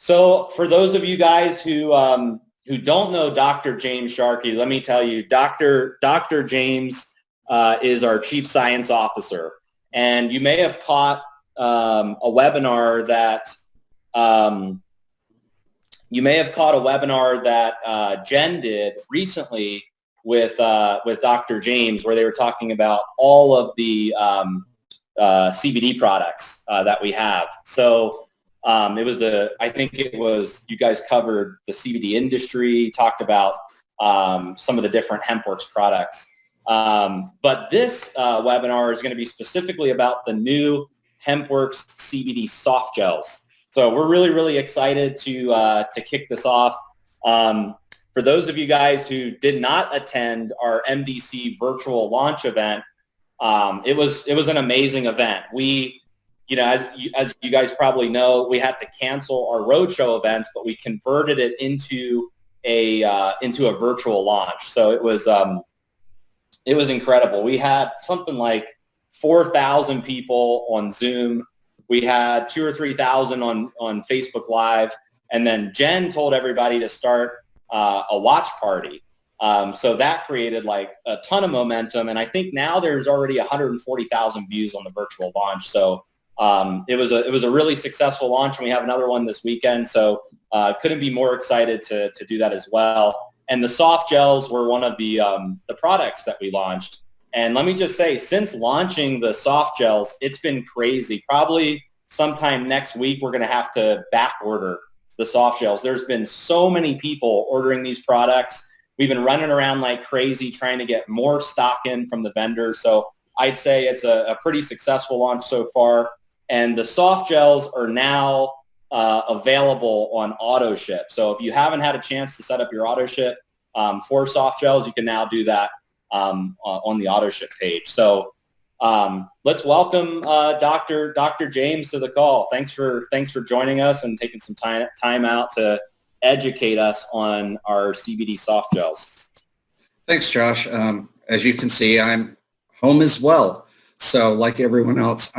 So for those of you guys who don't know Dr. James Sharkey, let me tell you, Dr. James is our Chief Science Officer. And you may have caught a webinar that Jen did recently with Dr. James, where they were talking about all of the CBD products that we have. So you guys covered the CBD industry, talked about some of the different Hempworx products. But this webinar is going to be specifically about the new Hempworx CBD Softgels. So we're really, really excited to kick this off. For those of you guys who did not attend our MDC virtual launch event, it was an amazing event. As you guys probably know, we had to cancel our roadshow events, but we converted it into a virtual launch. So it was incredible. We had something like 4,000 people on Zoom. We had 2,000 or 3,000 on Facebook Live, and then Jen told everybody to start a watch party. So that created like a ton of momentum, and I think now there's already 140,000 views on the virtual launch. So it was a really successful launch, and we have another one this weekend. So couldn't be more excited to do that as well. And the soft gels were one of the products that we launched. And let me just say, since launching the soft gels, it's been crazy. Probably sometime next week, we're going to have to back order the soft gels. There's been so many people ordering these products. We've been running around like crazy trying to get more stock in from the vendors. So I'd say it's a pretty successful launch so far. And the soft gels are now available on auto ship. So if you haven't had a chance to set up your auto ship for soft gels, you can now do that on the auto ship page. So let's welcome Dr. James to the call. Thanks for joining us and taking some time out to educate us on our CBD soft gels. Thanks, Josh. As you can see, I'm home as well. So like everyone else,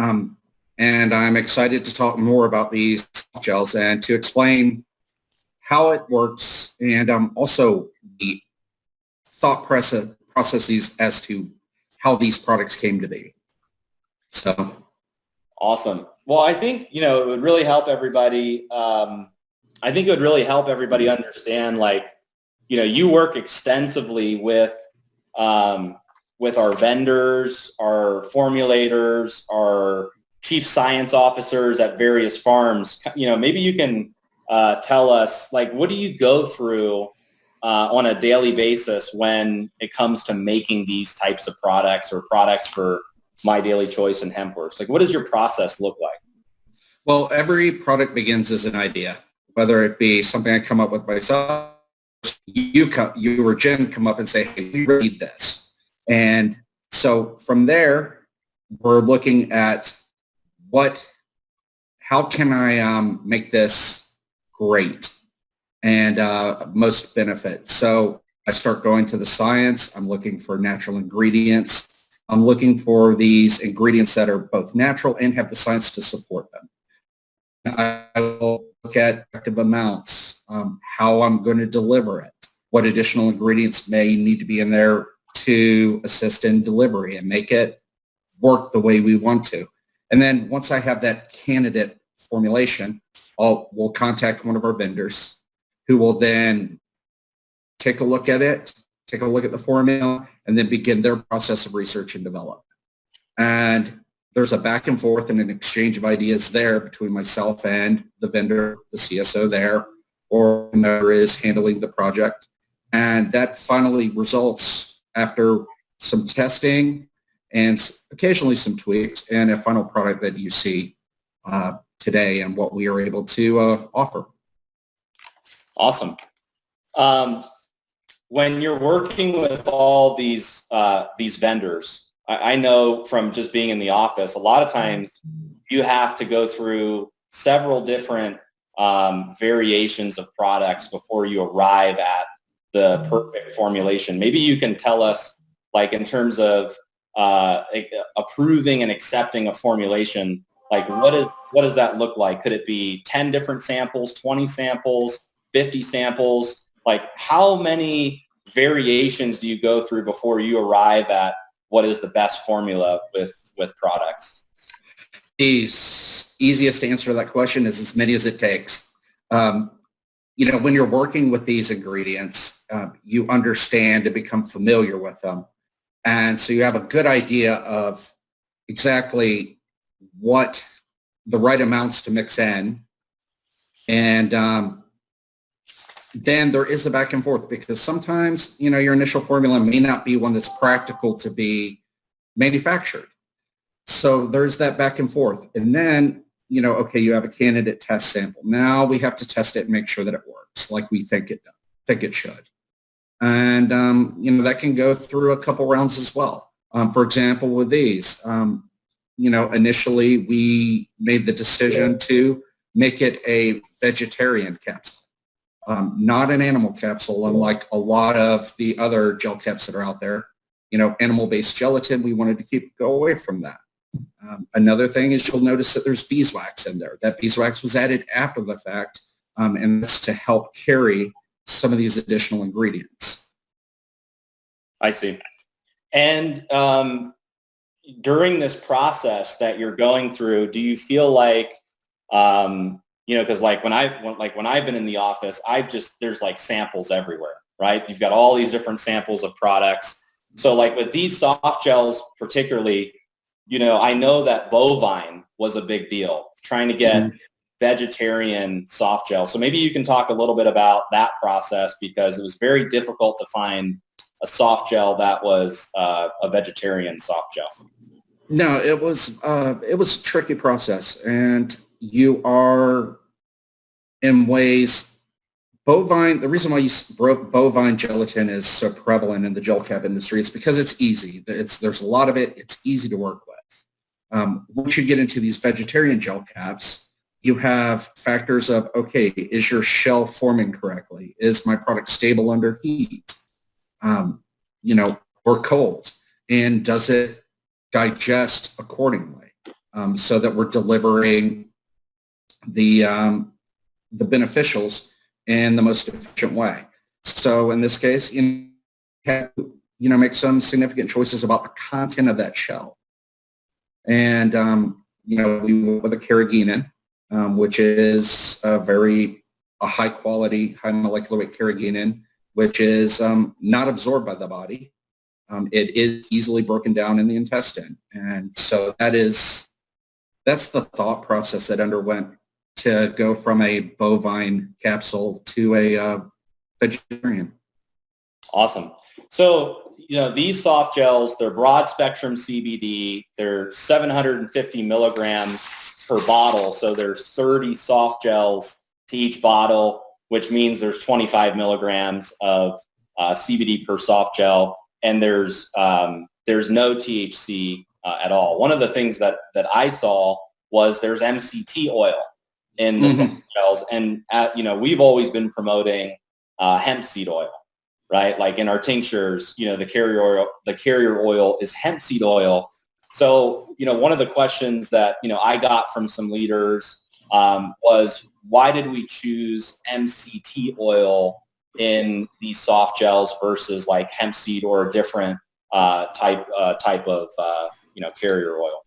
and I'm excited to talk more about these soft gels and to explain how it works, and also the thought processes as to how these products came to be. So awesome. Well, I think it would really help everybody. Understand, like, you work extensively with our vendors, our formulators, our chief science officers at various farms. Maybe you can tell us, like, what do you go through on a daily basis when it comes to making these types of products or products for MyDailyChoice and Hempworx? Like, what does your process look like? Well, every product begins as an idea, whether it be something I come up with myself, you or Jen come up and say, hey, we need this. And so from there, we're looking at how can I make this great and most benefit. So I start going to the science. I'm looking for natural ingredients. I'm looking for these ingredients that are both natural and have the science to support them. I will look at active amounts, how I'm going to deliver it, what additional ingredients may need to be in there to assist in delivery and make it work the way we want to. And then once I have that candidate formulation, we'll contact one of our vendors who will then take a look at it, take a look at the formula, and then begin their process of research and development. And there's a back and forth and an exchange of ideas there between myself and the vendor, the CSO there, or whoever is handling the project. And that finally results, after some testing and occasionally some tweaks, and a final product that you see today and what we are able to offer. Awesome. When you're working with all these vendors, I know from just being in the office, a lot of times you have to go through several different variations of products before you arrive at the perfect formulation. Maybe you can tell us, like, in terms of approving and accepting a formulation, Like what does that look like? Could it be 10 different samples, 20 samples, 50 samples? Like how many variations do you go through before you arrive at what is the best formula with products? The easiest answer to that question is as many as it takes. You know, when you're working with these ingredients, you understand and become familiar with them. And so you have a good idea of exactly what the right amounts to mix in. And then there is a back and forth because sometimes, you know, your initial formula may not be one that's practical to be manufactured. So there's that back and forth. And then, you know, okay, you have a candidate test sample. Now we have to test it and make sure that it works like we think it should. And, you know, that can go through a couple rounds as well. For example, with these, you know, initially we made the decision to make it a vegetarian capsule, not an animal capsule, unlike a lot of the other gel caps that are out there. You know, animal-based gelatin, we wanted to go away from that. Another thing is you'll notice that there's beeswax in there. That beeswax was added after the fact, and that's to help carry some of these additional ingredients. I see. And during this process that you're going through, do you feel like, you know, because like when I've been in the office, there's like samples everywhere, right? You've got all these different samples of products. So like with these soft gels particularly, you know, I know that bovine was a big deal, trying to get vegetarian soft gel. So maybe you can talk a little bit about that process because it was very difficult to find a soft gel that was a vegetarian soft gel. No, it was a tricky process, and you are in ways. Bovine, the reason why bovine gelatin is so prevalent in the gel cap industry is because it's easy. There's a lot of it. It's easy to work with. Once you get into these vegetarian gel caps, you have factors of, okay, is your shell forming correctly? Is my product stable under heat? You know, or cold? And does it digest accordingly so that we're delivering the beneficials in the most efficient way? So in this case, you have, you know, make some significant choices about the content of that shell. And, you know, we went with a carrageenan, which is a high quality, high molecular weight carrageenan, which is not absorbed by the body. It is easily broken down in the intestine. And so that's the thought process that underwent to go from a bovine capsule to a vegetarian. Awesome. So, you know, these soft gels, they're broad spectrum CBD. They're 750 milligrams per bottle. So there's 30 soft gels to each bottle, which means there's 25 milligrams of CBD per soft gel. And there's no THC at all. One of the things that I saw was there's MCT oil in the soft gels. And, you know, we've always been promoting hemp seed oil, right? Like in our tinctures, you know, the carrier oil is hemp seed oil. So, you know, one of the questions that, you know, I got from some leaders was, why did we choose MCT oil in these soft gels versus like hemp seed or a different type of, you know, carrier oil?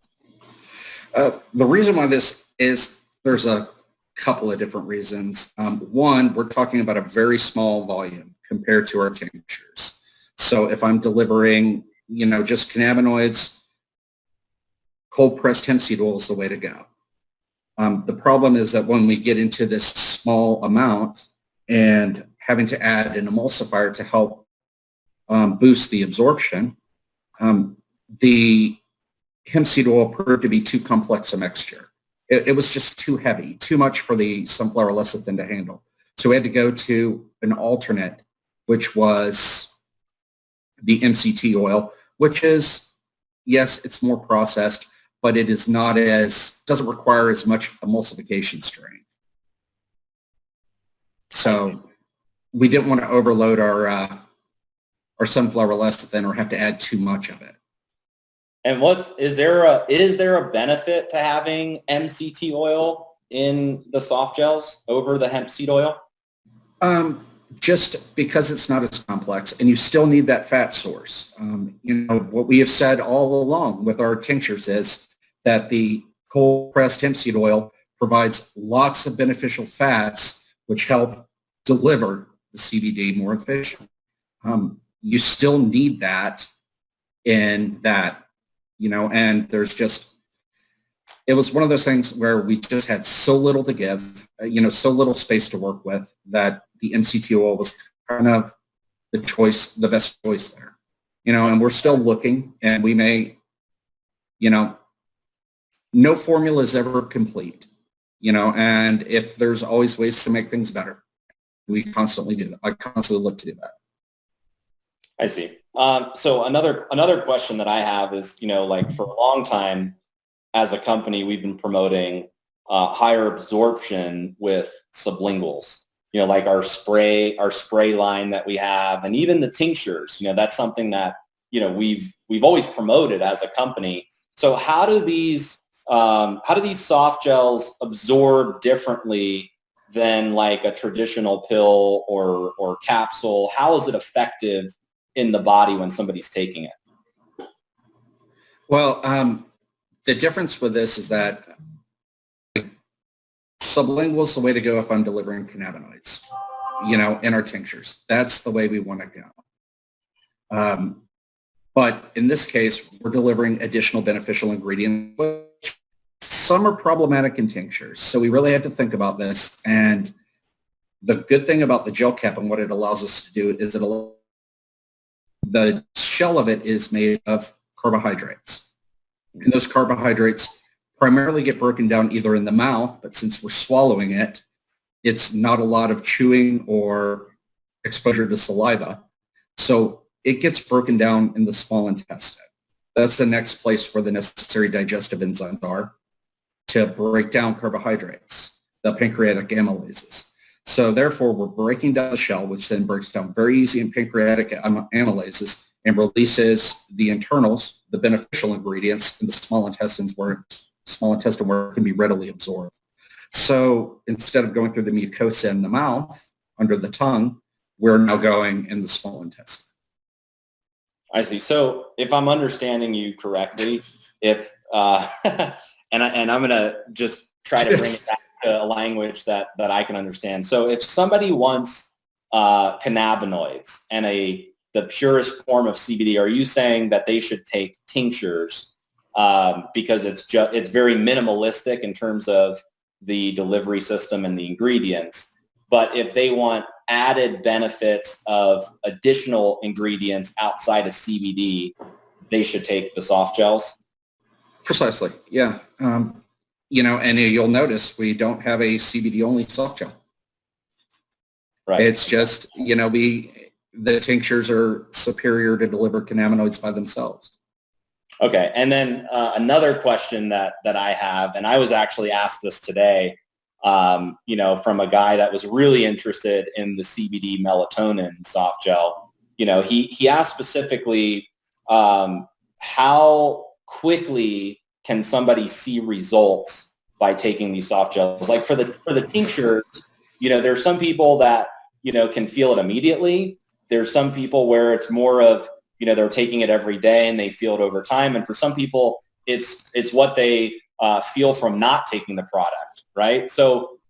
The reason why this is, there's a couple of different reasons. One, we're talking about a very small volume compared to our tinctures. So if I'm delivering, you know, just cannabinoids, cold pressed hemp seed oil is the way to go. The problem is that when we get into this small amount and having to add an emulsifier to help boost the absorption, the hemp seed oil proved to be too complex a mixture. It was just too heavy, too much for the sunflower lecithin to handle. So we had to go to an alternate, which was the MCT oil, which is, yes, it's more processed, but it is not doesn't require as much emulsification strength. So we didn't want to overload our sunflower lecithin or have to add too much of it. And is there a benefit to having MCT oil in the soft gels over the hemp seed oil? Just because it's not as complex, and you still need that fat source. What we have said all along with our tinctures is that the cold pressed hemp seed oil provides lots of beneficial fats which help deliver the CBD more efficiently. You still need that in that, and it was one of those things where we just had so little to give, so little space to work with, that the MCT oil was kind of the best choice there, and we're still looking, and we may, no formula is ever complete, and if there's always ways to make things better, we constantly do that. I constantly look to do that. I see. So another question that I have is, like for a long time as a company, we've been promoting higher absorption with sublinguals, like our spray line that we have, and even the tinctures, that's something that, we've always promoted as a company. So how do these soft gels absorb differently than like a traditional pill or capsule? How is it effective in the body when somebody's taking it? Well, the difference with this is that sublingual is the way to go if I'm delivering cannabinoids, in our tinctures. That's the way we want to go. But in this case, we're delivering additional beneficial ingredients, which some are problematic in tinctures. So we really had to think about this. And the good thing about the gel cap and what it allows us to do is the shell of it is made of carbohydrates. And those carbohydrates primarily get broken down either in the mouth, but since we're swallowing it, it's not a lot of chewing or exposure to saliva. So it gets broken down in the small intestine. That's the next place where the necessary digestive enzymes are to break down carbohydrates, the pancreatic amylases. So therefore, we're breaking down the shell, which then breaks down very easy in pancreatic amylases and releases the internals, the beneficial ingredients in the small intestine where it can be readily absorbed. So instead of going through the mucosa in the mouth, under the tongue, we're now going in the small intestine. I see. So if I'm understanding you correctly, if and I'm going to just try to bring it back to a language that I can understand. So if somebody wants cannabinoids and the purest form of CBD, are you saying that they should take tinctures because it's very minimalistic in terms of the delivery system and the ingredients? But if they want added benefits of additional ingredients outside of CBD, they should take the soft gels? Precisely, yeah. And you'll notice we don't have a CBD-only soft gel. Right. It's just, the tinctures are superior to deliver cannabinoids by themselves. Okay. And then another question that I have, and I was actually asked this today, from a guy that was really interested in the CBD melatonin soft gel. He asked specifically, how quickly can somebody see results by taking these soft gels? Like for the tinctures, there's some people that, can feel it immediately. There's some people where it's more of, they're taking it every day and they feel it over time. And for some people, it's what they feel from not taking the product, right? So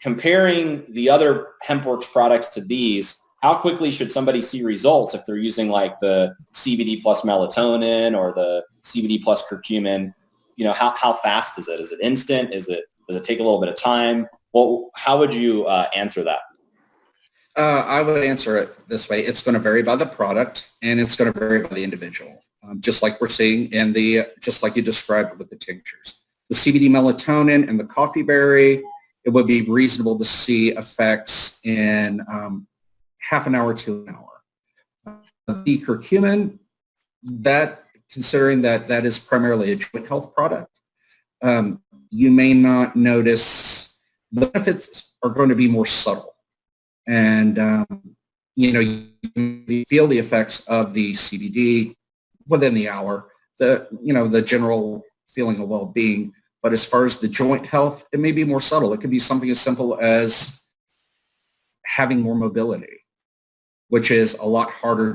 comparing the other Hempworx products to these, how quickly should somebody see results if they're using like the CBD plus melatonin or the CBD plus curcumin? How fast is it? Is it instant? Does it take a little bit of time? Well, how would you answer that? I would answer it this way. It's going to vary by the product and it's going to vary by the individual. Just like we're seeing just like you described with the tinctures. The CBD melatonin and the coffee berry, it would be reasonable to see effects in half an hour to an hour. The curcumin, considering that is primarily a joint health product, you may not notice. The benefits are going to be more subtle. And, you feel the effects of the CBD within the hour, the general feeling of well-being. But as far as the joint health, it may be more subtle. It could be something as simple as having more mobility, which is a lot harder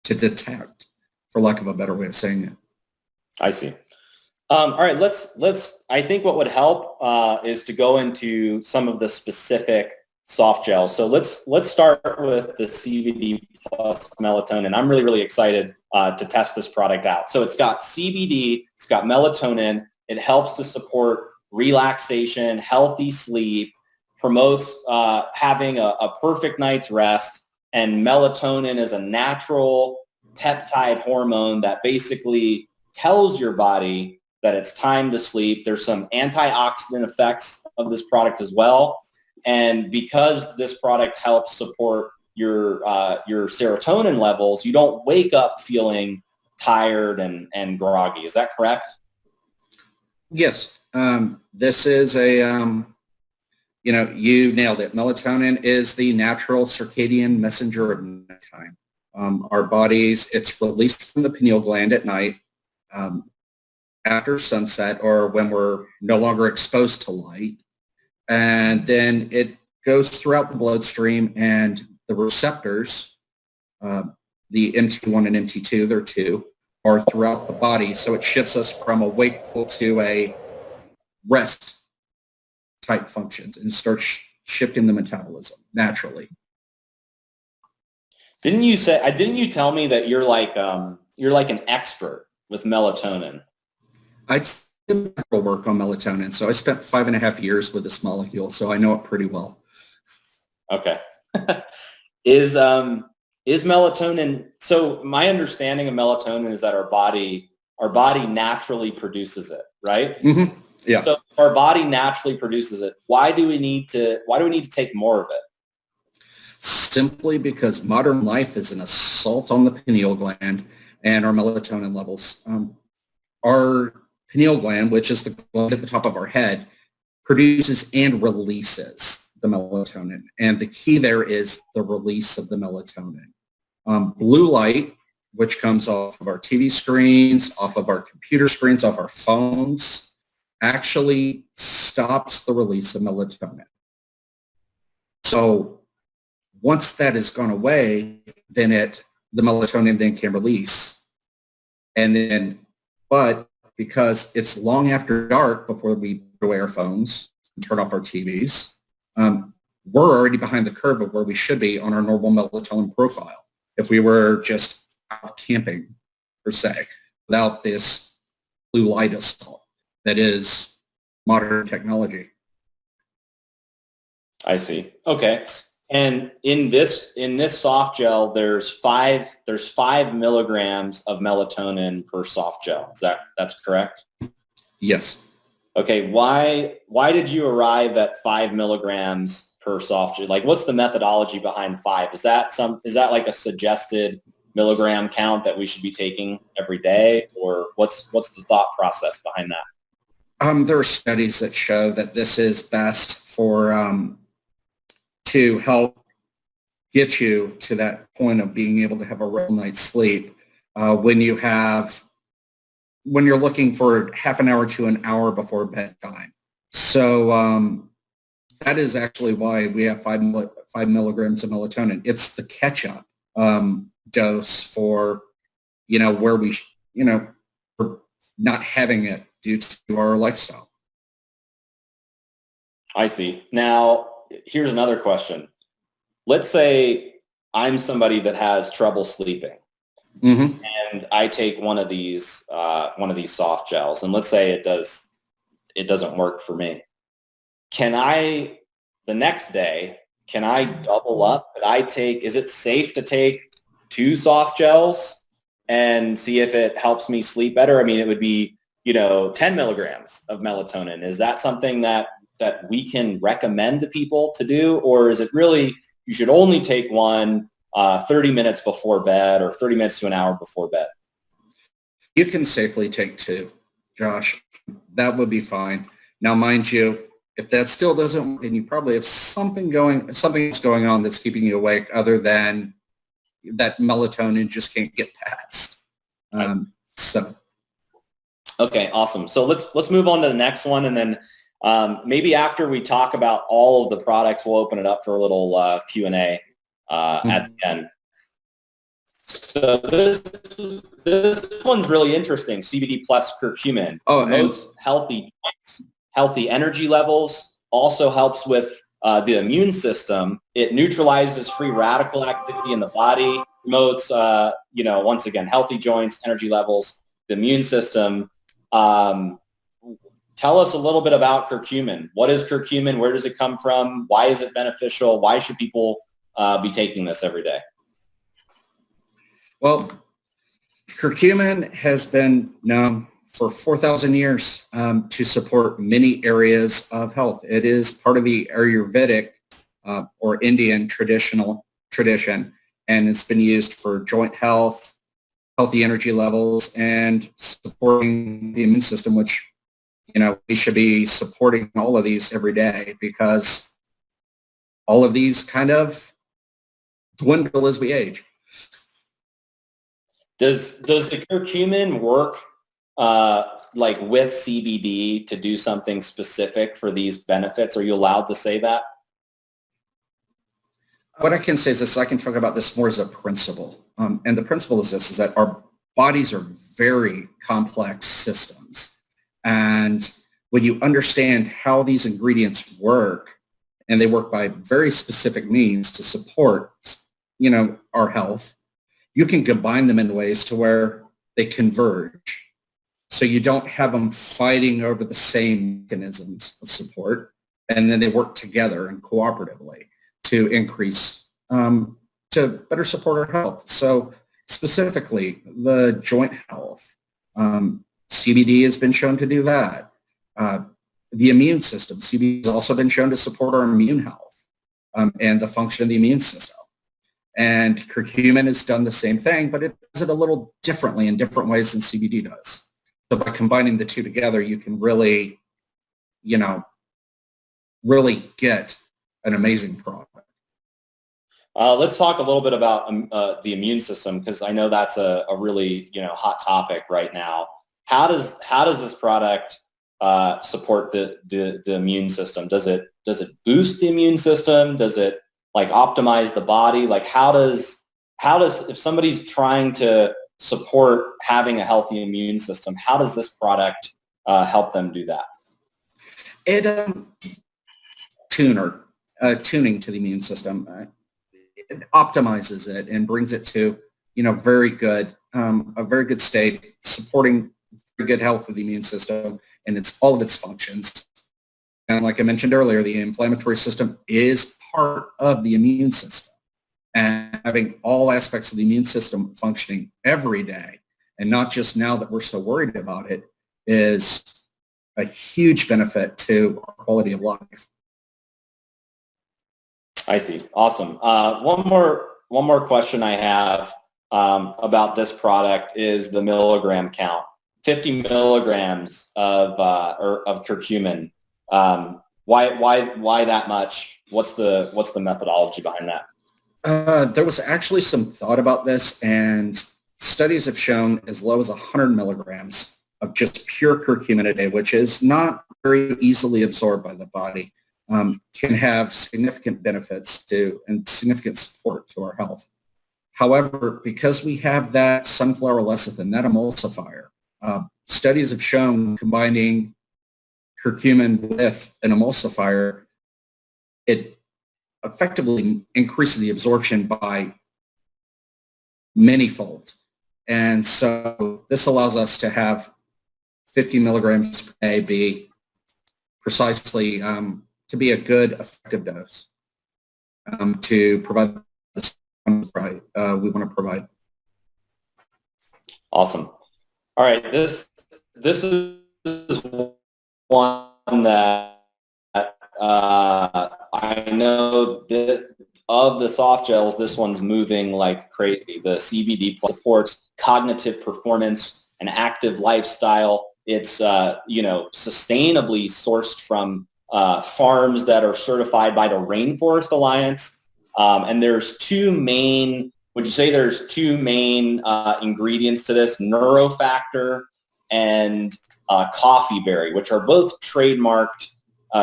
to detect, for lack of a better way of saying it. I see. All right, let's. I think what would help is to go into some of the specific soft gels. So let's start with the CBD plus melatonin. I'm really excited to test this product out. So it's got CBD, it's got melatonin. It helps to support relaxation, healthy sleep, promotes having a perfect night's rest. And melatonin is a natural peptide hormone that basically tells your body that it's time to sleep. There's some antioxidant effects of this product as well. And because this product helps support your serotonin levels, you don't wake up feeling tired and groggy. Is that correct? Yes. This is you nailed it. Melatonin is the natural circadian messenger of nighttime. Our bodies, it's released from the pineal gland at night after sunset or when we're no longer exposed to light. And then it goes throughout the bloodstream, and the receptors, the MT1 and MT2, there are two, are throughout the body. So it shifts us from a wakeful to a rest type functions and starts shifting the metabolism naturally. Didn't you tell me that you're like an expert with melatonin? I did work on melatonin, so I spent 5.5 years with this molecule, so I know it pretty well. Okay. Is melatonin, so my understanding of melatonin is that our body naturally produces it, right? Mm-hmm. Yeah. So our body naturally produces it. Why do we need to take more of it? Simply because modern life is an assault on the pineal gland and our melatonin levels. Our pineal gland, which is the gland at the top of our head, produces and releases the melatonin. And the key there is the release of the melatonin. Blue light, which comes off of our TV screens, off of our computer screens, off our phones, actually stops the release of melatonin. So once that has gone away, then the melatonin then can release. And then, but because it's long after dark before we put away our phones and turn off our TVs, we're already behind the curve of where we should be on our normal melatonin profile if we were just out camping, per se, without this blue light assault that is modern technology. I see. Okay. And in this soft gel, there's 5 milligrams of melatonin per soft gel. That's correct? Yes. Okay. Why did you arrive at 5 milligrams per soft gel? Like, what's the methodology behind 5? Is that like a suggested milligram count that we should be taking every day, or what's the thought process behind that? There are studies that show that this is best for to help get you to that point of being able to have a real night's sleep when you're looking for half an hour to an hour before bedtime. So that is actually why we have 5 milligrams of melatonin. It's the catch-up dose for, where we're not having it due to our lifestyle. I see. Now, here's another question. Let's say I'm somebody that has trouble sleeping, mm-hmm. and I take one of these soft gels, and let's say it doesn't work for me. The next day, can I double up? Is it safe to take 2 soft gels and see if it helps me sleep better? I mean, it would be, 10 milligrams of melatonin. Is that something that we can recommend to people to do? Or is it really, you should only take one 30 minutes before bed or 30 minutes to an hour before bed? You can safely take 2, Josh. That would be fine. Now, mind you, if that still doesn't work, then you probably have something that's going on that's keeping you awake other than that melatonin just can't get past. So, okay, awesome. So let's move on to the next one, and then maybe after we talk about all of the products, we'll open it up for a little Q&A at the end. So this one's really interesting. CBD plus curcumin promotes healthy joints, healthy energy levels. Also helps with the immune system. It neutralizes free radical activity in the body. Promotes, once again, healthy joints, energy levels, the immune system. Tell us a little bit about curcumin. What is curcumin? Where does it come from? Why is it beneficial? Why should people be taking this every day? Well, curcumin has been known for 4,000 years to support many areas of health. It is part of the Ayurvedic or Indian tradition, and it's been used for joint health, healthy energy levels, and supporting the immune system, which, we should be supporting all of these every day, because all of these kind of dwindle as we age. Does the curcumin work like with CBD to do something specific for these benefits? Are you allowed to say that? What I can say is this: I can talk about this more as a principle. And the principle is this, is that our bodies are very complex systems. And when you understand how these ingredients work, and they work by very specific means to support, our health, you can combine them in ways to where they converge. So you don't have them fighting over the same mechanisms of support, and then they work together and cooperatively to increase, to better support our health. So specifically, the joint health, CBD has been shown to do that. The immune system, CBD has also been shown to support our immune health and the function of the immune system. And curcumin has done the same thing, but it does it a little differently in different ways than CBD does. So by combining the two together, you can really, really get an amazing product. Let's talk a little bit about the immune system, because I know that's a really hot topic right now. How does this product support the immune system? Does it boost the immune system? Does it optimize the body? How does if somebody's trying to support having a healthy immune system, how does this product help them do that? It tuning to the immune system. It optimizes it and brings it to a very good state, supporting very good health of the immune system and all of its functions. And like I mentioned earlier, the inflammatory system is part of the immune system. And having all aspects of the immune system functioning every day, and not just now that we're so worried about it, is a huge benefit to our quality of life. I see. Awesome. One more question I have about this product is the milligram count. 50 milligrams of curcumin. Why that much? What's the methodology behind that? There was actually some thought about this, and studies have shown as low as 100 milligrams of just pure curcumin a day, which is not very easily absorbed by the body, can have significant benefits to and significant support to our health. However, because we have that sunflower lecithin, that emulsifier, studies have shown combining curcumin with an emulsifier, it effectively increases the absorption by manyfold. And so this allows us to have 50 milligrams per day be precisely to be a good effective dose to provide this we want to provide. Awesome. All right, this is one that I know this of the soft gels. This one's moving like crazy. The CBD supports cognitive performance and active lifestyle. It's sustainably sourced from farms that are certified by the Rainforest Alliance. And there's two main would you say there's two main ingredients to this, neurofactor and coffee berry, which are both trademarked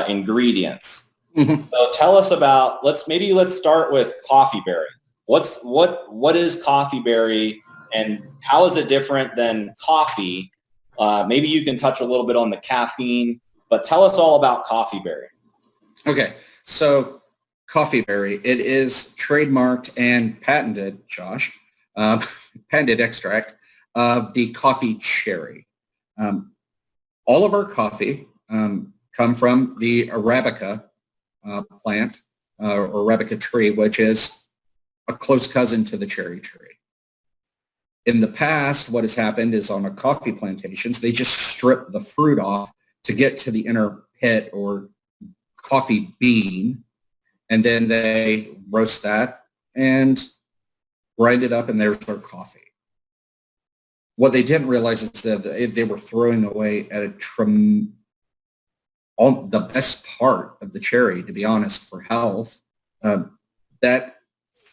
ingredients? Mm-hmm. So tell us about, let's start with coffee berry. What is coffee berry, and how is it different than coffee? Maybe you can touch a little bit on the caffeine, but tell us all about coffee berry. Okay, so coffee berry, it is trademarked and patented, Josh, patented extract of the coffee cherry. All of our coffee come from the Arabica plant, or Arabica tree, which is a close cousin to the cherry tree. In the past, what has happened is on our coffee plantations, they just strip the fruit off to get to the inner pit or coffee bean, and then they roast that and grind it up, and there's our coffee. What they didn't realize is that they were throwing away at the best part of the cherry, to be honest, for health. That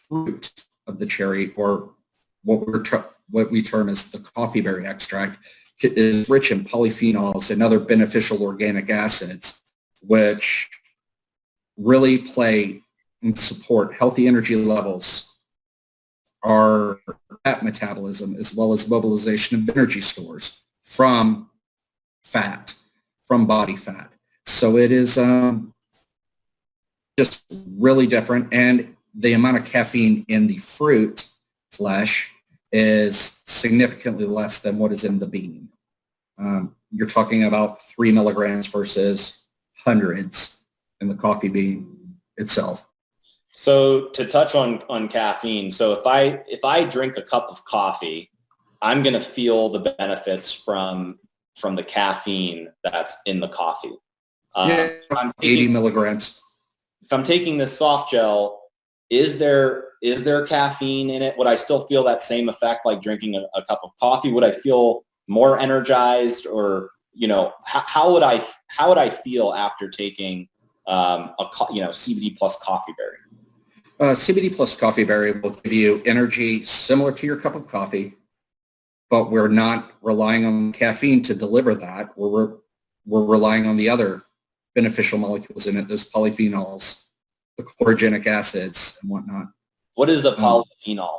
fruit of the cherry, or what we term as the coffee berry extract, is rich in polyphenols and other beneficial organic acids, which really play and support healthy energy levels, our fat metabolism, as well as mobilization of energy stores from body fat. So it is just really different, and the amount of caffeine in the fruit flesh is significantly less than what is in the bean. You're talking about 3 milligrams versus hundreds in the coffee bean itself. So to touch on caffeine, so if I drink a cup of coffee, I'm going to feel the benefits from the caffeine that's in the coffee. 80 milligrams. If I'm taking this soft gel, is there caffeine in it? Would I still feel that same effect like drinking a cup of coffee? Would I feel more energized, or how would I feel after taking CBD plus coffee berry? CBD plus coffee berry will give you energy similar to your cup of coffee, but we're not relying on caffeine to deliver that. We're relying on the other beneficial molecules in it, those polyphenols, the chlorogenic acids and whatnot. What is a polyphenol?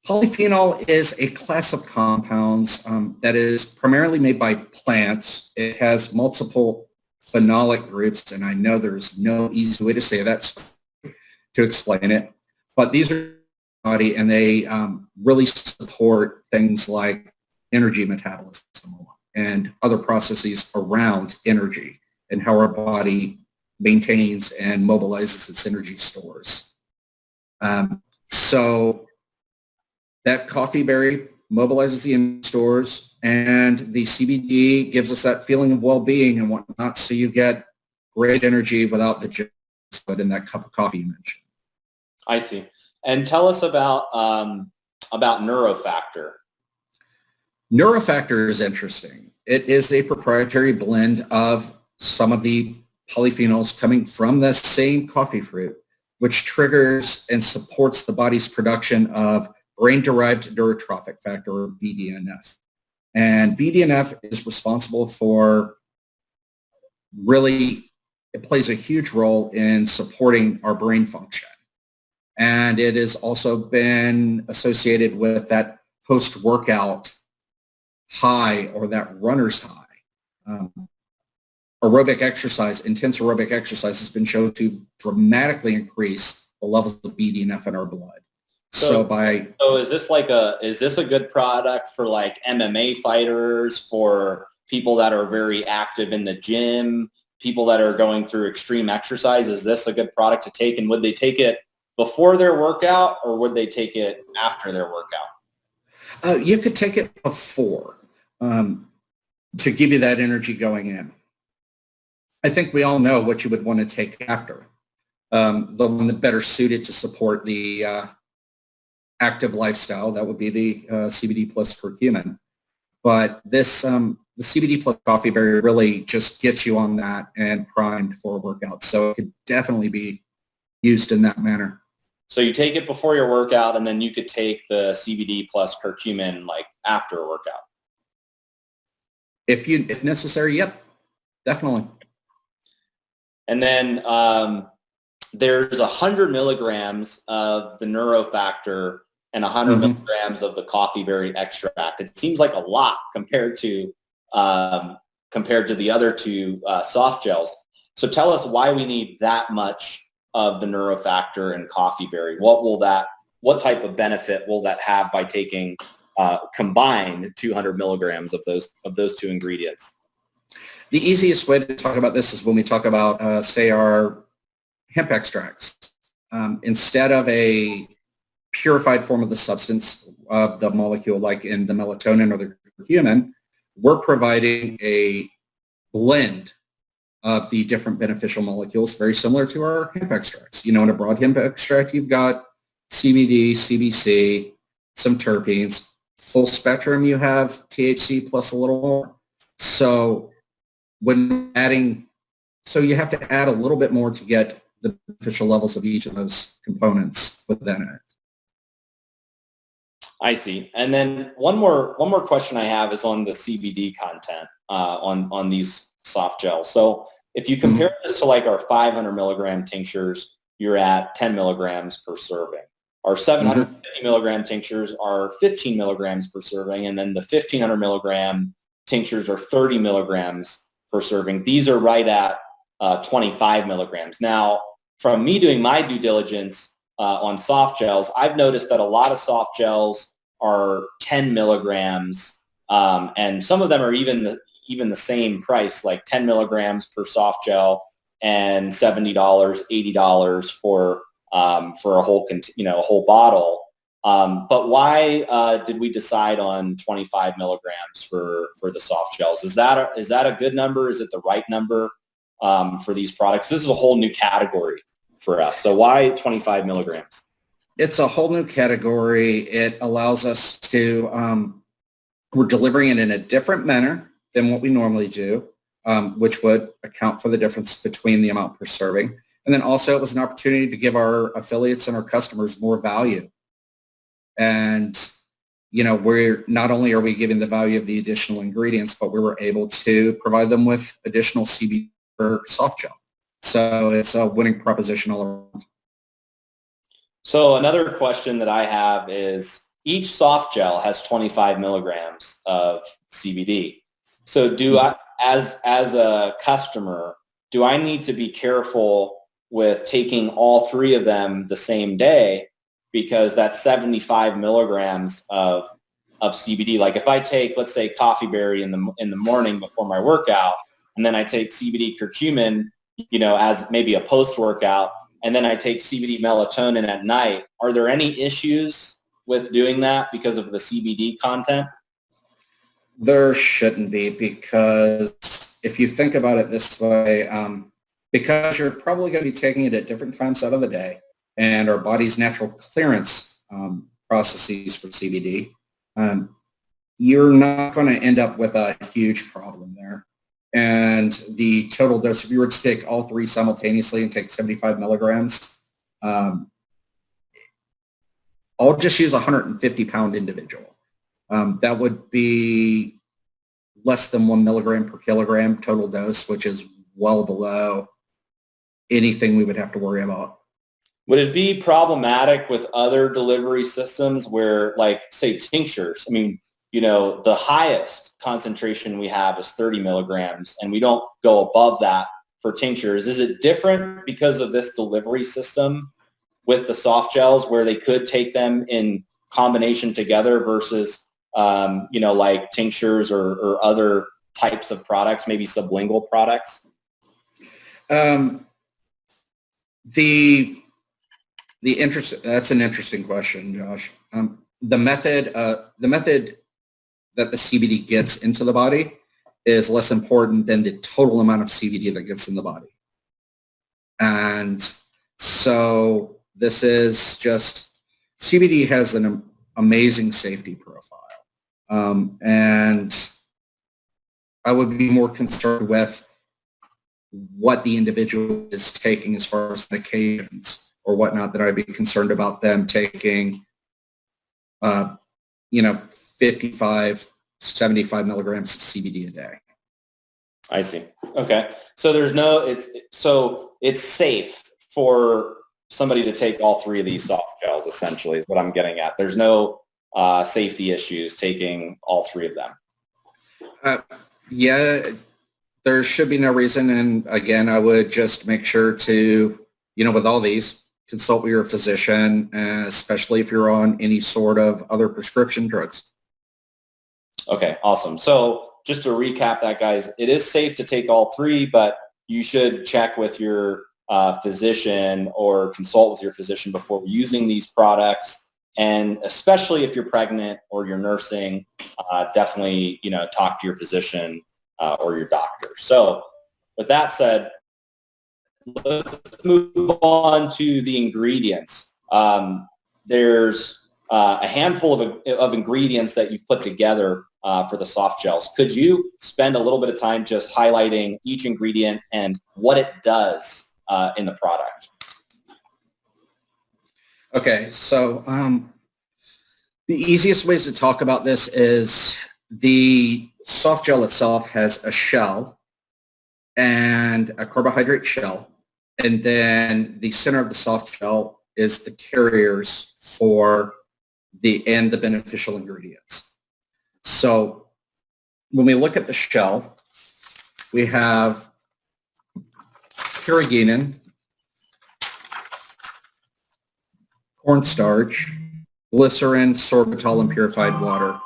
Polyphenol is a class of compounds that is primarily made by plants. It has multiple phenolic groups, and I know there's no easy way to say that to explain it, but these are body, and they really support things like energy metabolism and other processes around energy and how our body maintains and mobilizes its energy stores. So that coffee berry mobilizes the energy stores, and the CBD gives us that feeling of well-being and whatnot, so you get great energy without the junk in that cup of coffee you mentioned. I see. And tell us about neurofactor. Neurofactor is interesting. It is a proprietary blend of some of the polyphenols coming from the same coffee fruit, which triggers and supports the body's production of brain-derived neurotrophic factor, or BDNF. And BDNF is responsible for it plays a huge role in supporting our brain function. And it has also been associated with that post-workout high, or that runner's high. Intense aerobic exercise has been shown to dramatically increase the levels of BDNF in our blood. So is this a good product for like MMA fighters, for people that are very active in the gym, people that are going through extreme exercise? Is this a good product to take, and would they take it before their workout, or would they take it after their workout? You could take it before to give you that energy going in. I think we all know what you would want to take after. The one that better suited to support the active lifestyle, that would be the CBD plus curcumin. But this, the CBD plus coffee berry really just gets you on that and primed for a workout. So it could definitely be used in that manner. So you take it before your workout, and then you could take the CBD plus curcumin like after a workout. If necessary, yep, definitely. And then there's 100 milligrams of the neurofactor and 100 milligrams of the coffee berry extract. It seems like a lot compared to the other two soft gels. So tell us why we need that much of the neurofactor and coffee berry. What type of benefit will that have by taking combined 200 milligrams of those two ingredients? The easiest way to talk about this is when we talk about, say, our hemp extracts. Instead of a purified form of the substance of the molecule, like in the melatonin or the curcumin, we're providing a blend of the different beneficial molecules, very similar to our hemp extracts. In a broad hemp extract, you've got CBD, CBC, some terpenes. Full spectrum, you have THC plus a little more. So when you have to add a little bit more to get the beneficial levels of each of those components within it. I see. And then one more question I have is on the CBD content on these soft gels. So if you compare this to like our 500 milligram tinctures, you're at 10 milligrams per serving. Our 750 milligram tinctures are 15 milligrams per serving, and then the 1500 milligram tinctures are 30 milligrams per serving. These are right at 25 milligrams. Now, from me doing my due diligence on soft gels, I've noticed that a lot of soft gels are 10 milligrams, and some of them are even the same price, like 10 milligrams per soft gel and $70, $80 for a whole bottle. But why did we decide on 25 milligrams for the soft gels? Is that a good number? Is it the right number for these products? This is a whole new category for us. So why 25 milligrams? It's a whole new category. It allows us to, we're delivering it in a different manner than what we normally do, which would account for the difference between the amount per serving. And then also it was an opportunity to give our affiliates and our customers more value. And, we're not only are we giving the value of the additional ingredients, but we were able to provide them with additional CBD or soft gel. So it's a winning proposition all around. So another question that I have is each soft gel has 25 milligrams of CBD. So do I, as a customer, do I need to be careful with taking all three of them the same day, because that's 75 milligrams of CBD? Like if I take, let's say, coffee berry in the morning before my workout, and then I take CBD curcumin, as maybe a post-workout, and then I take CBD melatonin at night, are there any issues with doing that because of the CBD content? There shouldn't be, because if you think about it this way, because you're probably going to be taking it at different times out of the day, and our body's natural clearance processes for CBD, you're not going to end up with a huge problem there. And the total dose, if you were to take all three simultaneously and take 75 milligrams, I'll just use a 150-pound individual. That would be less than 1 milligram per kilogram total dose, which is well below anything we would have to worry about. Would it be problematic with other delivery systems where, like, say, tinctures? I mean, the highest concentration we have is 30 milligrams, and we don't go above that for tinctures. Is it different because of this delivery system with the soft gels, where they could take them in combination together versus, like tinctures or other types of products, maybe sublingual products? That's an interesting question, Josh. The method that the CBD gets into the body is less important than the total amount of CBD that gets in the body. And so this is just, CBD has an amazing safety profile. And I would be more concerned with what the individual is taking as far as medications or whatnot, then I'd be concerned about them taking, 55, 75 milligrams of CBD a day. I see. Okay. So it's safe for somebody to take all three of these soft gels, essentially, is what I'm getting at. There's no safety issues taking all three of them. Yeah, there should be no reason. And again, I would just make sure to, with all these, consult with your physician, especially if you're on any sort of other prescription drugs. Okay, awesome. So just to recap that, guys, it is safe to take all three, but you should check with your physician or consult with your physician before using these products. And especially if you're pregnant or you're nursing, definitely, talk to your physician or your doctor. So with that said, let's move on to the ingredients. There's a handful of ingredients that you've put together for the soft gels. Could you spend a little bit of time just highlighting each ingredient and what it does in the product? Okay, so the easiest ways to talk about this is the soft gel itself has a shell and a carbohydrate shell, and then the center of the soft gel is the carriers for the beneficial ingredients. So when we look at the shell, we have carrageenan, cornstarch, glycerin, sorbitol, and purified water.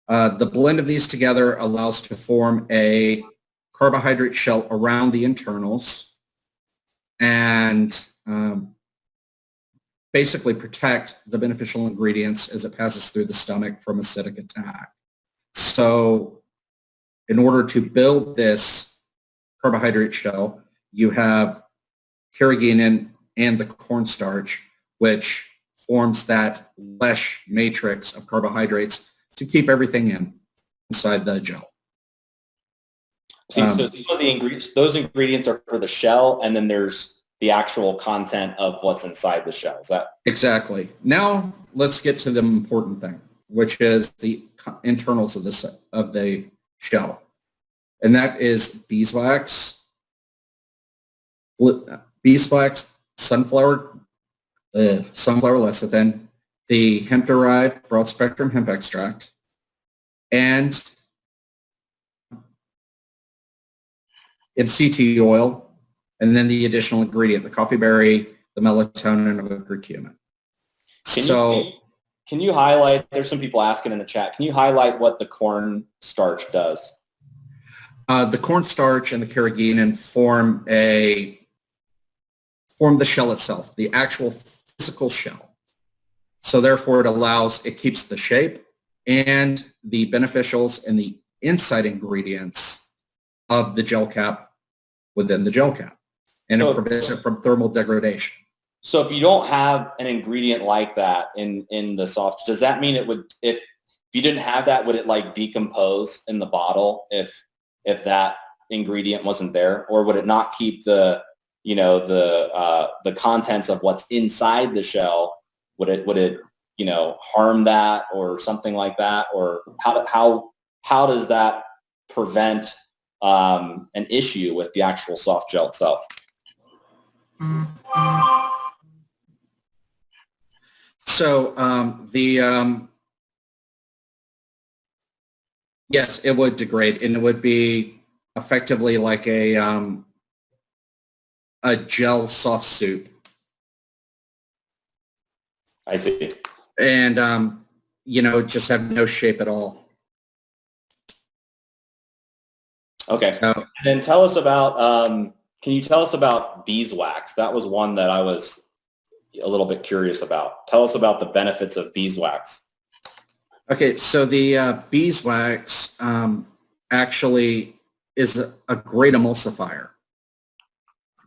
The blend of these together allows to form a carbohydrate shell around the internals and basically protect the beneficial ingredients as it passes through the stomach from acidic attack. So in order to build this carbohydrate shell, you have carrageenan and the cornstarch, which forms that mesh matrix of carbohydrates to keep everything inside the gel. So some of the ingredients, those ingredients are for the shell, and then there's the actual content of what's inside the shell. Is that exactly? Now let's get to the important thing, which is the internals of the shell, and that is beeswax, sunflower lecithin, the hemp-derived broad-spectrum hemp extract, and MCT oil, and then the additional ingredient, the coffee berry, the melatonin, and the curcumin. Can you highlight, there's some people asking in the chat, can you highlight what the cornstarch does? The cornstarch and the carrageenan form the shell itself, the actual physical shell. So therefore it keeps the shape and the beneficials and the inside ingredients of the gel cap within the gel cap. And it prevents it from thermal degradation. So if you don't have an ingredient like that in the soft, does that mean it would, if you didn't have that, would it like decompose in the bottle if that ingredient wasn't there? Or would it not keep the contents of what's inside the shell? Would it harm that or something like that? Or how does that prevent an issue with the actual soft gel itself? So yes, it would degrade, and it would be effectively like a gel soft soup. I see. And just have no shape at all. Okay. And then tell us about, can you tell us about beeswax? That was one that I was a little bit curious about. Tell us about the benefits of beeswax. Okay, so the beeswax actually is a great emulsifier,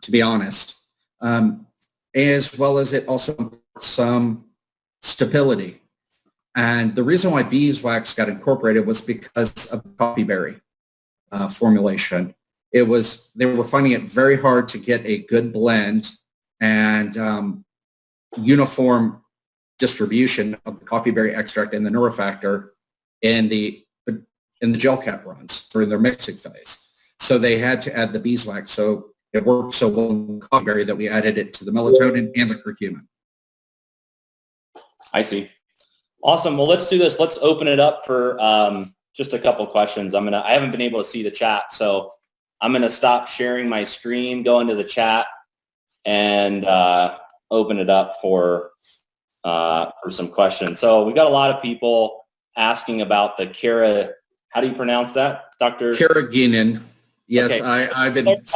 to be honest, as well as it also imparts some stability. And the reason why beeswax got incorporated was because of coffee berry formulation. They were finding it very hard to get a good blend and uniform distribution of the coffee berry extract and the neurofactor in the gel cap runs during their mixing phase. So they had to add the beeswax. So it worked so well in the coffee berry that we added it to the melatonin and the curcumin. I see. Awesome. Well, let's do this. Let's open it up for just a couple questions. I haven't been able to see the chat, so I'm going to stop sharing my screen, go into the chat, and open it up for some questions. So we've got a lot of people asking about the how do you pronounce that, Dr.? Carrageenan. Yes, okay. I've been. That's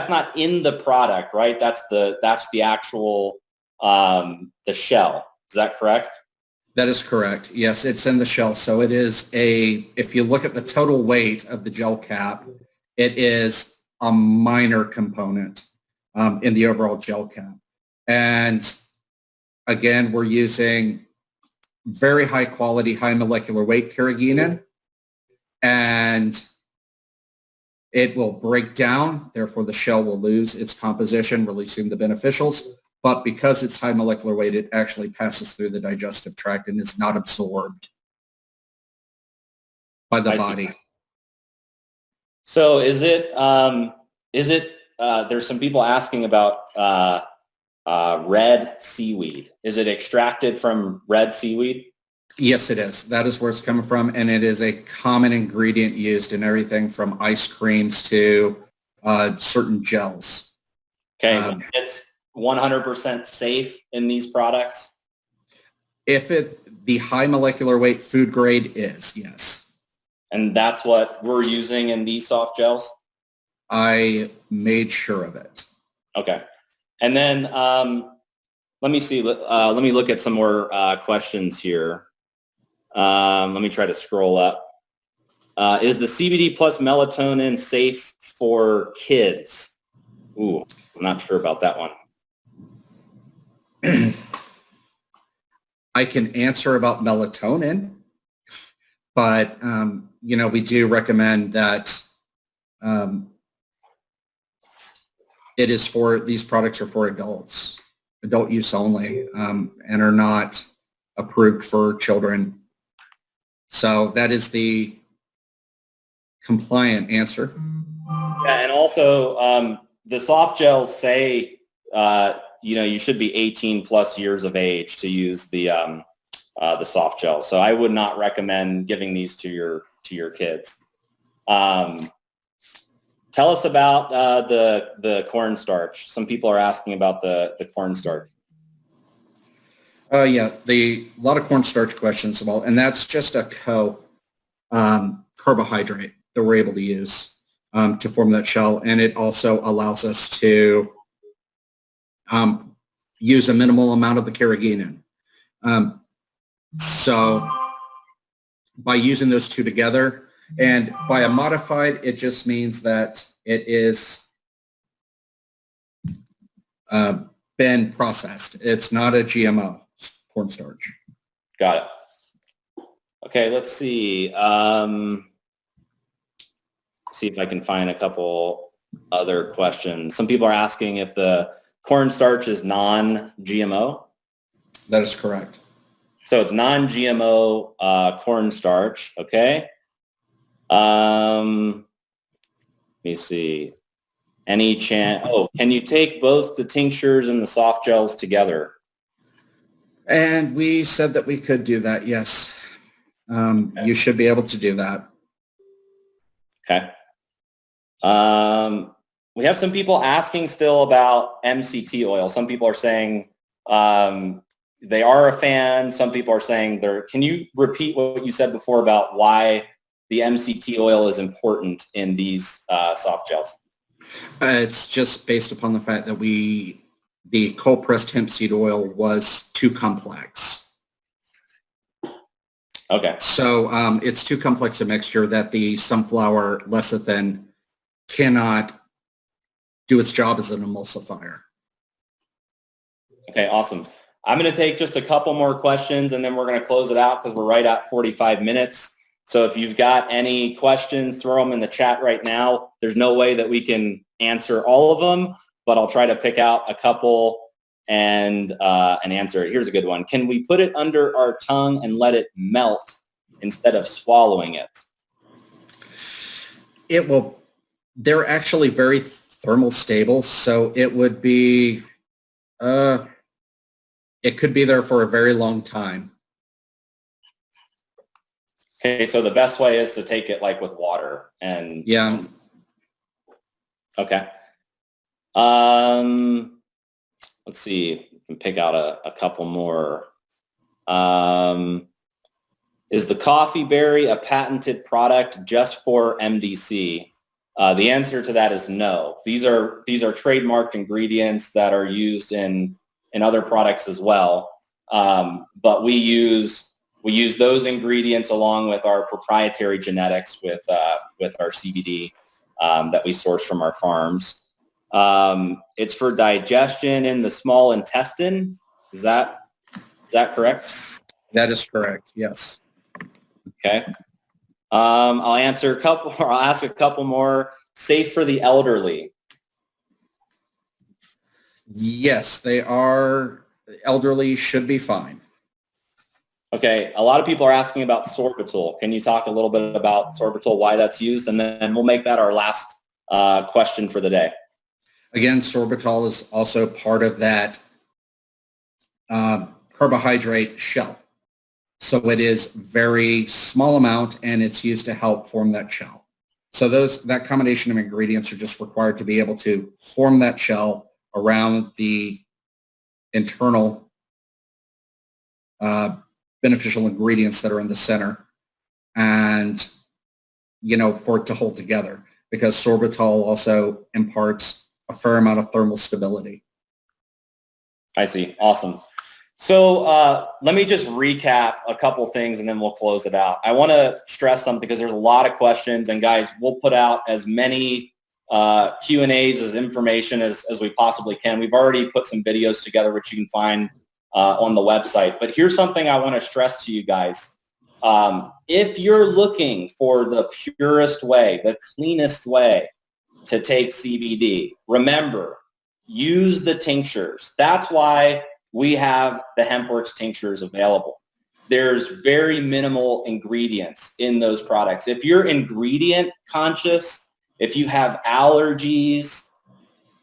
not in the product, right? That's the actual the shell. Is that correct? That is correct. Yes, it's in the shell. So it is if you look at the total weight of the gel cap, it is a minor component in the overall gel cap. And again, we're using very high quality, high molecular weight carrageenan, and it will break down. Therefore, the shell will lose its composition, releasing the beneficials. But because it's high molecular weight, it actually passes through the digestive tract and is not absorbed by the body. So is it, there's some people asking about red seaweed. Is it extracted from red seaweed? Yes, it is. That is where it's coming from. And it is a common ingredient used in everything from ice creams to certain gels. Okay. It's 100% safe in these products? The high molecular weight food grade is, yes. And that's what we're using in these soft gels? I made sure of it. Okay. And then let me see. Let me look at some more questions here. Let me try to scroll up. Is the CBD plus melatonin safe for kids? Ooh, I'm not sure about that one. I can answer about melatonin, but we do recommend that these products are for adults, adult use only, and are not approved for children. So that is the compliant answer. Yeah, and also the soft gels say you should be 18 plus years of age to use the soft gel. So I would not recommend giving these to your kids. Tell us about the cornstarch. Some people are asking about the cornstarch. Yeah, a lot of cornstarch questions about, and that's just a carbohydrate that we're able to use to form that shell, and it also allows us to use a minimal amount of the carrageenan. So by using those two together, and by a modified, it just means that it is been processed. It's not a GMO cornstarch. Got it. Okay, let's see. See if I can find a couple other questions. Some people are asking if the cornstarch is non-GMO. That is correct. So it's non-GMO cornstarch. Okay. Let me see. Any chance? Oh, can you take both the tinctures and the soft gels together? And we said that we could do that. Yes. Okay. You should be able to do that. Okay. We have some people asking still about MCT oil. Some people are saying they are a fan. Some people are saying they're. Can you repeat what you said before about why the MCT oil is important in these soft gels? It's just based upon the fact that the cold-pressed hemp seed oil was too complex. Okay. So it's too complex a mixture that the sunflower lecithin cannot do its job as an emulsifier. Okay, awesome. I'm going to take just a couple more questions and then we're going to close it out because we're right at 45 minutes. So if you've got any questions, throw them in the chat right now. There's no way that we can answer all of them, but I'll try to pick out a couple and an answer. Here's a good one. Can we put it under our tongue and let it melt instead of swallowing it? It will. They're actually very thermal stable, so it would be. It could be there for a very long time. Okay, so the best way is to take it like with water and yeah. Okay. Let's see. We can pick out a couple more. Is the coffee berry a patented product just for MDC? The answer to that is no. These are trademarked ingredients that are used in other products as well. But we use those ingredients along with our proprietary genetics with our CBD that we source from our farms. It's for digestion in the small intestine. Is that correct? That is correct. Yes. Okay. I'll ask a couple more. Safe for the elderly. Yes, they are. Elderly should be fine. Okay. A lot of people are asking about sorbitol. Can you talk a little bit about sorbitol, why that's used, and then we'll make that our last question for the day. Again, sorbitol is also part of that carbohydrate shell. So it is very small amount, and it's used to help form that shell. So that combination of ingredients are just required to be able to form that shell around the internal beneficial ingredients that are in the center, and for it to hold together, because sorbitol also imparts a fair amount of thermal stability. I see. Awesome. So let me just recap a couple things and then we'll close it out. I want to stress something because there's a lot of questions, and guys, we'll put out as many Q&As as information as we possibly can. We've already put some videos together, which you can find on the website. But here's something I want to stress to you guys. If you're looking for the purest way, the cleanest way to take CBD, remember, use the tinctures. That's why we have the Hempworx tinctures available. There's very minimal ingredients in those products. If you're ingredient conscious, if you have allergies,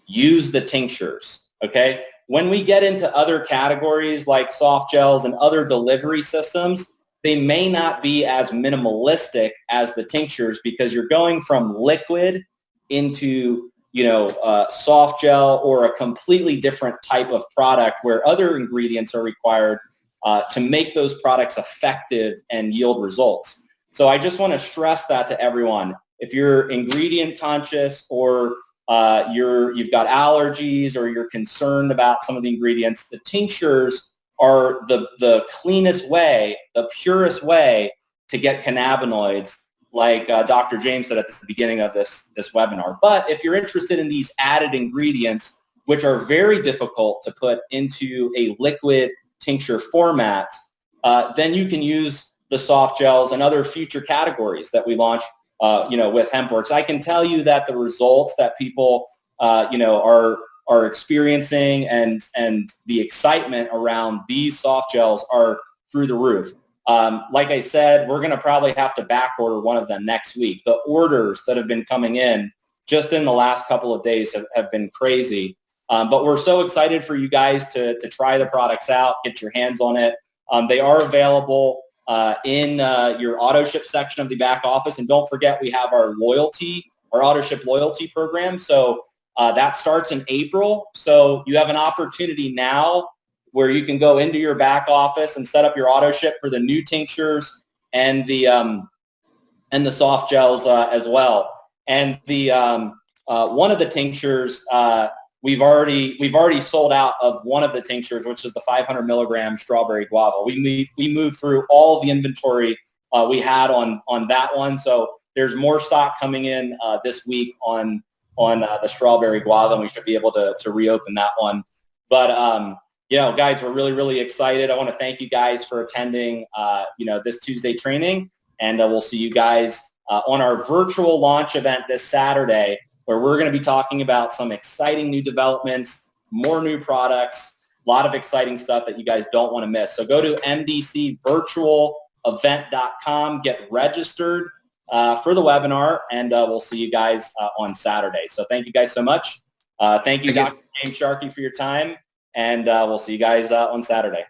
use the tinctures, okay? When we get into other categories like soft gels and other delivery systems, they may not be as minimalistic as the tinctures, because you're going from liquid into soft gel or a completely different type of product where other ingredients are required to make those products effective and yield results. So I just want to stress that to everyone. If you're ingredient conscious, or you've got allergies, or you're concerned about some of the ingredients, the tinctures are the cleanest way, the purest way to get cannabinoids, like Dr. James said at the beginning of this webinar. But if you're interested in these added ingredients, which are very difficult to put into a liquid tincture format, then you can use the soft gels and other future categories that we launch with Hempworx. I can tell you that the results that people are experiencing and the excitement around these soft gels are through the roof. Like I said, we're going to probably have to back order one of them next week. The orders that have been coming in just in the last couple of days have been crazy. But we're so excited for you guys to try the products out, get your hands on it. They are available in your auto ship section of the back office. And don't forget, we have our auto ship loyalty program. So that starts in April. So you have an opportunity now where you can go into your back office and set up your auto ship for the new tinctures and the soft gels as well. And the one of the tinctures, we've already sold out of one of the tinctures, which is the 500 milligram strawberry guava. We moved through all the inventory we had on that one. So there's more stock coming in this week on the strawberry guava, and we should be able to reopen that one. But guys, we're really, really excited. I want to thank you guys for attending, this Tuesday training, and we'll see you guys on our virtual launch event this Saturday, where we're going to be talking about some exciting new developments, more new products, A lot of exciting stuff that you guys don't want to miss. So go to mdcvirtualevent.com, get registered for the webinar, and we'll see you guys on Saturday. So thank you guys so much. Thank you, Dr. James Sharkey, for your time, and we'll see you guys on Saturday.